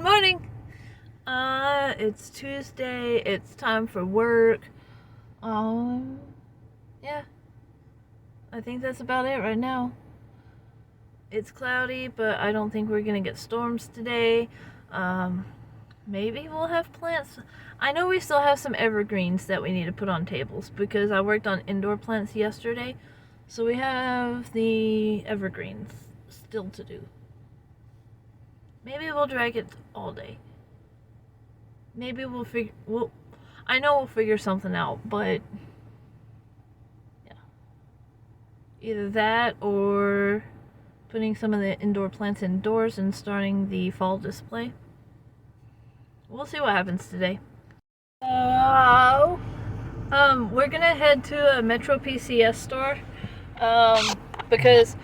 Good morning. It's Tuesday. It's time for work. Yeah. I think that's about it right now. It's cloudy, but I don't think we're gonna get storms today. Maybe we'll have plants. I know we still have some evergreens that we need to put on tables because I worked on indoor plants yesterday. So we have the evergreens still to do. Maybe we'll drag it all day. Maybe I know we'll figure something out, but yeah. Either that or putting some of the indoor plants indoors and starting the fall display. We'll see what happens today. We're gonna head to a Metro PCS store, because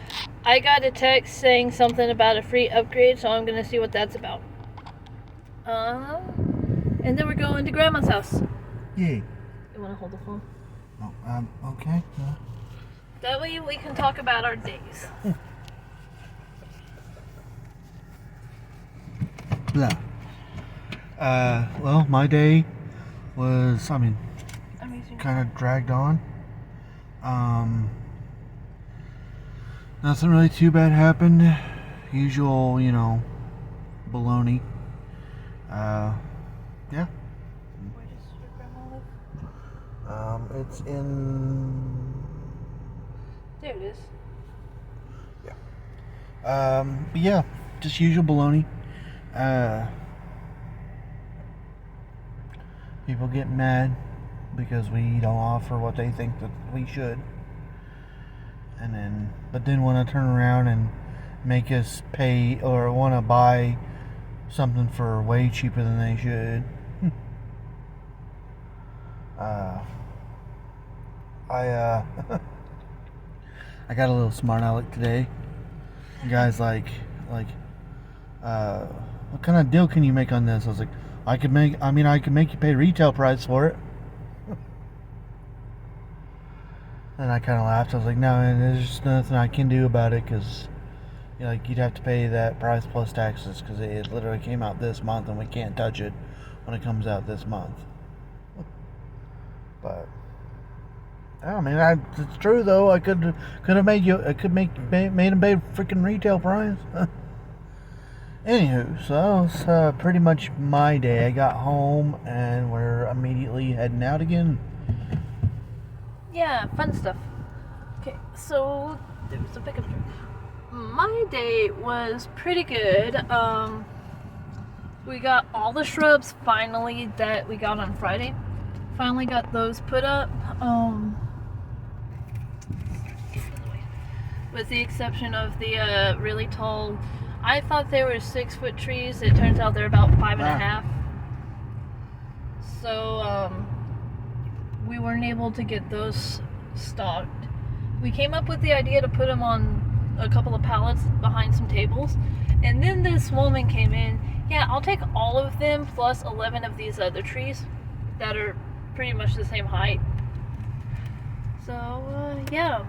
I got a text saying something about a free upgrade, so I'm gonna see what that's about. And then we're going to Grandma's house. Yeah. You wanna hold the phone? Oh, okay. That way we can talk about our days. Blah. Well, my day was, kind of dragged on. Nothing really too bad happened. Usual, baloney. Yeah. Where does your grandma live? It's in... There it is. But yeah, just usual baloney. People get mad because we don't offer what they think that we should. But then want to turn around and make us pay or want to buy something for way cheaper than they should. I I got a little smart aleck today. The guy's like, what kind of deal can you make on this? I was like, I could make you pay retail price for it. And I kind of laughed. I was like, no, and there's just nothing I can do about it because, you'd have to pay that price plus taxes because it literally came out this month and we can't touch it when it comes out this month. But it's true though. I could have made him pay freaking retail price. Anywho, so that was pretty much my day. I got home and we're immediately heading out again. Yeah, fun stuff. Okay, so there was a pickup truck. My day was pretty good. We got all the shrubs finally that we got on Friday. Finally got those put up. With the exception of the really tall. I thought they were 6-foot trees. It turns out they're about 5.5. So we weren't able to get those stocked. We came up with the idea to put them on a couple of pallets behind some tables, and then this woman came in. Yeah, I'll take all of them plus 11 of these other trees that are pretty much the same height. So yeah,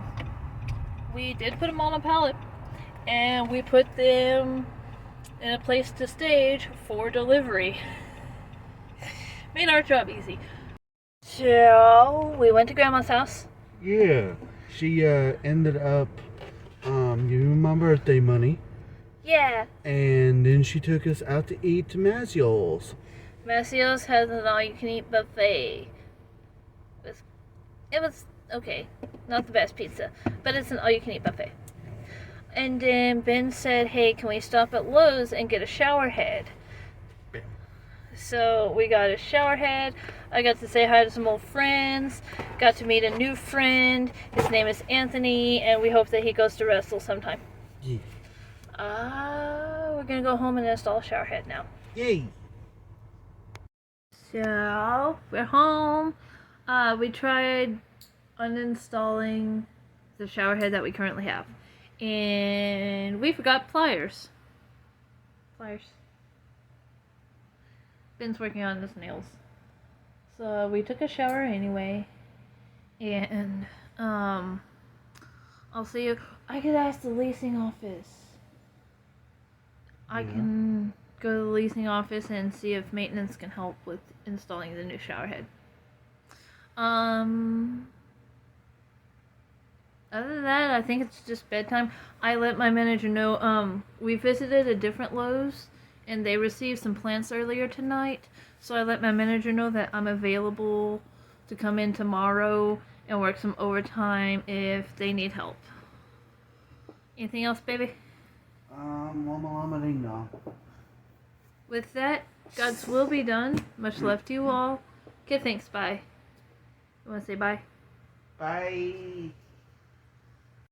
we did put them on a pallet, and we put them in a place to stage for delivery. Made our job easy. So we went to Grandma's house. Yeah, she ended up giving me my birthday money. Yeah. And then she took us out to eat to Mazzio's. Mazzio's has an all-you-can-eat buffet. It was okay. Not the best pizza, but it's an all-you-can-eat buffet. And then Ben said, hey, can we stop at Lowe's and get a shower head? Bam. So we got a shower head. I got to say hi to some old friends. Got to meet a new friend. His name is Anthony, and we hope that he goes to wrestle sometime. Yeah. We're gonna go home and install a shower head now. Yay! So we're home. We tried uninstalling the shower head that we currently have, and we forgot pliers. Ben's working on his nails. So we took a shower anyway, and I'll see you. I could ask the leasing office. I can go to the leasing office and see if maintenance can help with installing the new shower head. Other than that, I think it's just bedtime. I let my manager know, we visited a different Lowe's and they received some plants earlier tonight. So I let my manager know that I'm available to come in tomorrow and work some overtime if they need help. Anything else, baby? Lama ding dong. With that, God's will be done. Much love to you all. Okay, thanks. Bye. You want to say bye? Bye.